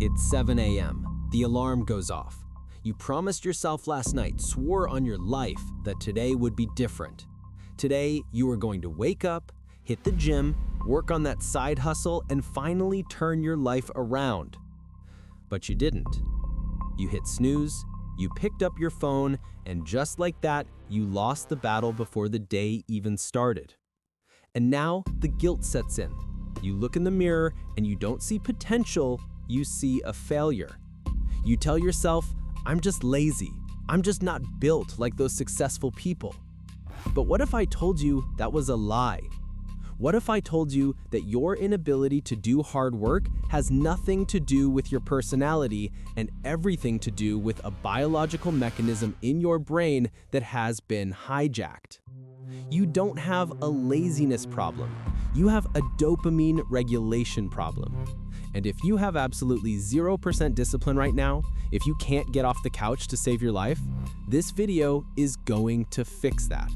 It's 7 a.m. The alarm goes off. You promised yourself last night, swore on your life, that today would be different. Today, you are going to wake up, hit the gym, work on that side hustle, and finally turn your life around. But you didn't. You hit snooze, you picked up your phone, and just like that, you lost the battle before the day even started. And now the guilt sets in. You look in the mirror and you don't see potential, you see a failure. You tell yourself, I'm just lazy. I'm just not built like those successful people. But what if I told you that was a lie? What if I told you that your inability to do hard work has nothing to do with your personality and everything to do with a biological mechanism in your brain that has been hijacked? You don't have a laziness problem. You have a dopamine regulation problem. And if you have absolutely 0% discipline right now, if you can't get off the couch to save your life, this video is going to fix that.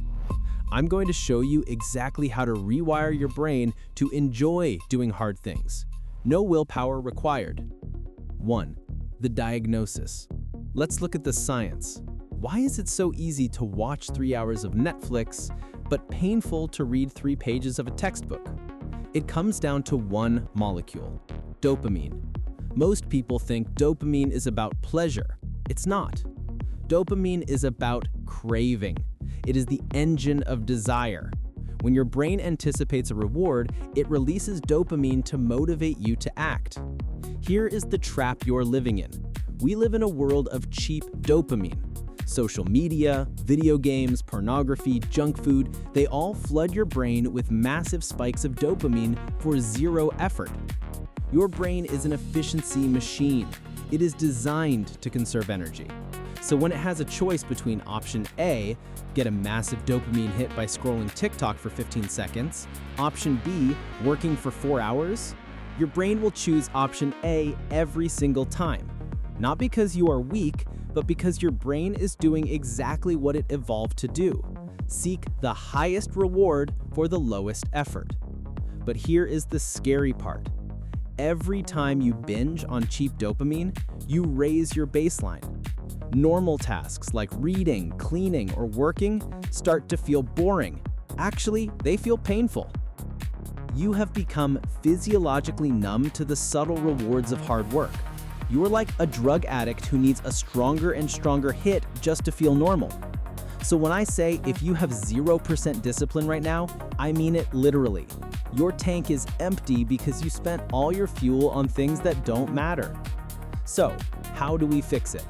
I'm going to show you exactly how to rewire your brain to enjoy doing hard things. No willpower required. 1. The diagnosis. Let's look at the science. Why is it so easy to watch 3 hours of Netflix, but painful to read 3 pages of a textbook? It comes down to one molecule, dopamine. Most people think dopamine is about pleasure. It's not. Dopamine is about craving. It is the engine of desire. When your brain anticipates a reward, it releases dopamine to motivate you to act. Here is the trap you're living in. We live in a world of cheap dopamine. Social media, video games, pornography, junk food, they all flood your brain with massive spikes of dopamine for zero effort. Your brain is an efficiency machine. It is designed to conserve energy. So when it has a choice between option A, get a massive dopamine hit by scrolling TikTok for 15 seconds, option B, working for 4 hours, your brain will choose option A every single time. Not because you are weak, but because your brain is doing exactly what it evolved to do. Seek the highest reward for the lowest effort. But here is the scary part. Every time you binge on cheap dopamine, you raise your baseline. Normal tasks like reading, cleaning, or working start to feel boring. Actually, they feel painful. You have become physiologically numb to the subtle rewards of hard work. You are like a drug addict who needs a stronger and stronger hit just to feel normal. So when I say if you have 0% discipline right now, I mean it literally. Your tank is empty because you spent all your fuel on things that don't matter. So, how do we fix it?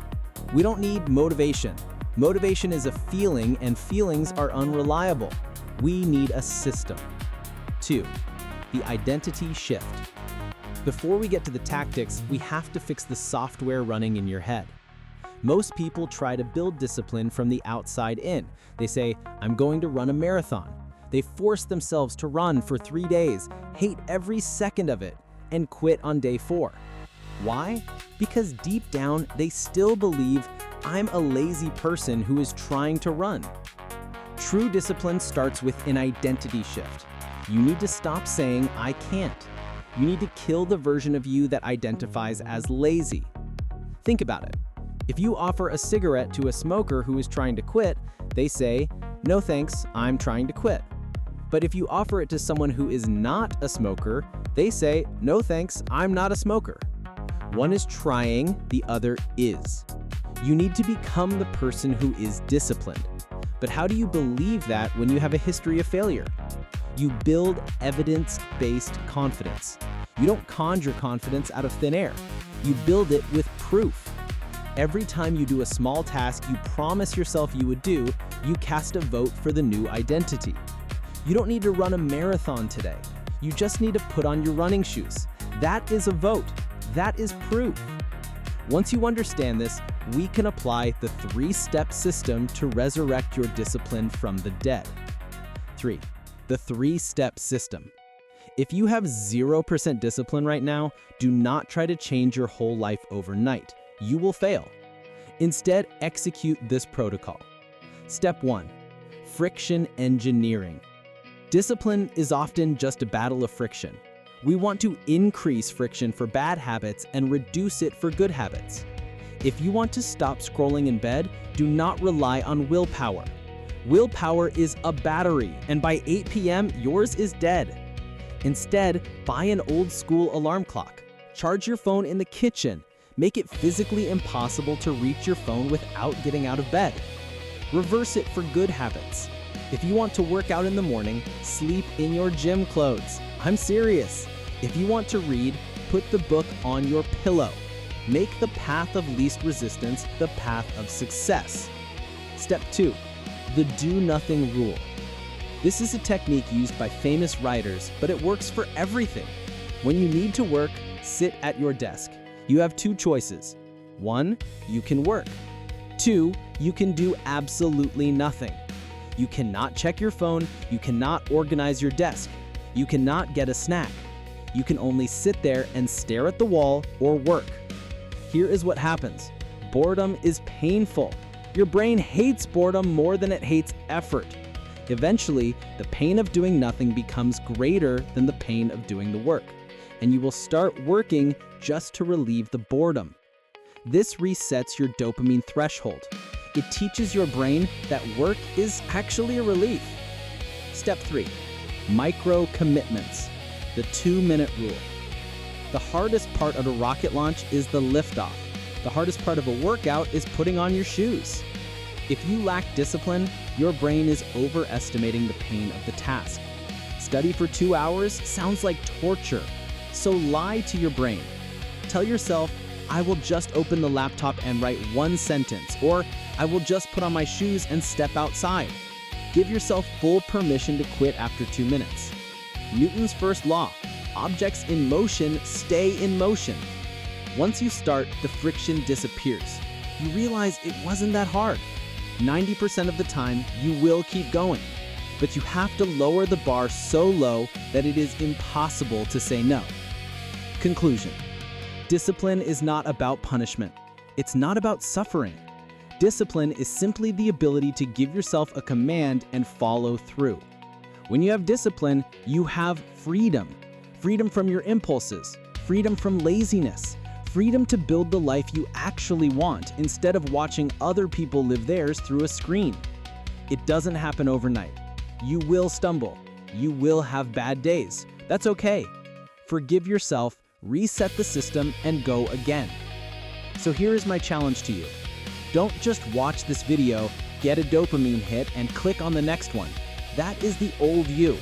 We don't need motivation. Motivation is a feeling, and feelings are unreliable. We need a system. 2. The identity shift. Before we get to the tactics, we have to fix the software running in your head. Most people try to build discipline from the outside in. They say, I'm going to run a marathon. They force themselves to run for 3 days, hate every second of it, and quit on day 4. Why? Because deep down, they still believe, I'm a lazy person who is trying to run. True discipline starts with an identity shift. You need to stop saying, I can't. You need to kill the version of you that identifies as lazy. Think about it. If you offer a cigarette to a smoker who is trying to quit, they say, no thanks, I'm trying to quit. But if you offer it to someone who is not a smoker, they say, no thanks, I'm not a smoker. One is trying, the other is. You need to become the person who is disciplined. But how do you believe that when you have a history of failure? You build evidence-based confidence. You don't conjure confidence out of thin air. You build it with proof. Every time you do a small task you promise yourself you would do, you cast a vote for the new identity. You don't need to run a marathon today. You just need to put on your running shoes. That is a vote. That is proof. Once you understand this, we can apply the 3-step system to resurrect your discipline from the dead. 3. The 3-step system. If you have 0% discipline right now, do not try to change your whole life overnight. You will fail. Instead, execute this protocol. Step 1. Friction engineering. Discipline is often just a battle of friction. We want to increase friction for bad habits and reduce it for good habits. If you want to stop scrolling in bed, do not rely on willpower. Willpower is a battery, and by 8 p.m., yours is dead. Instead, buy an old-school alarm clock. Charge your phone in the kitchen. Make it physically impossible to reach your phone without getting out of bed. Reverse it for good habits. If you want to work out in the morning, sleep in your gym clothes. I'm serious. If you want to read, put the book on your pillow. Make the path of least resistance the path of success. Step 2, the do-nothing rule. This is a technique used by famous writers, but it works for everything. When you need to work, sit at your desk. You have 2 choices. 1, you can work. 2, you can do absolutely nothing. You cannot check your phone, you cannot organize your desk, you cannot get a snack. You can only sit there and stare at the wall or work. Here is what happens. Boredom is painful. Your brain hates boredom more than it hates effort. Eventually, the pain of doing nothing becomes greater than the pain of doing the work, and you will start working just to relieve the boredom. This resets your dopamine threshold. It teaches your brain that work is actually a relief. Step 3, micro commitments, the 2-minute rule. The hardest part of a rocket launch is the liftoff. The hardest part of a workout is putting on your shoes. If you lack discipline, your brain is overestimating the pain of the task. Study for 2 hours sounds like torture, so lie to your brain. Tell yourself, I will just open the laptop and write 1 sentence, or I will just put on my shoes and step outside. Give yourself full permission to quit after 2 minutes. Newton's first law, objects in motion stay in motion. Once you start, the friction disappears. You realize it wasn't that hard. 90% of the time, you will keep going. But you have to lower the bar so low that it is impossible to say no. Conclusion. Discipline is not about punishment. It's not about suffering. Discipline is simply the ability to give yourself a command and follow through. When you have discipline, you have freedom. Freedom from your impulses, freedom from laziness, freedom to build the life you actually want instead of watching other people live theirs through a screen. It doesn't happen overnight. You will stumble. You will have bad days. That's okay. Forgive yourself, reset the system, and go again. So here is my challenge to you. Don't just watch this video, get a dopamine hit, and click on the next one. That is the old you.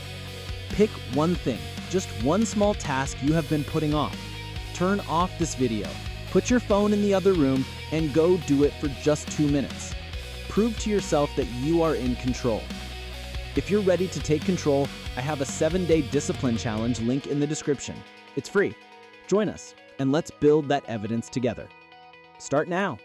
Pick one thing, just one small task you have been putting off. Turn off this video, put your phone in the other room, and go do it for just 2 minutes. Prove to yourself that you are in control. If you're ready to take control, I have a 7-day discipline challenge link in the description. It's free. Join us, and let's build that evidence together. Start now.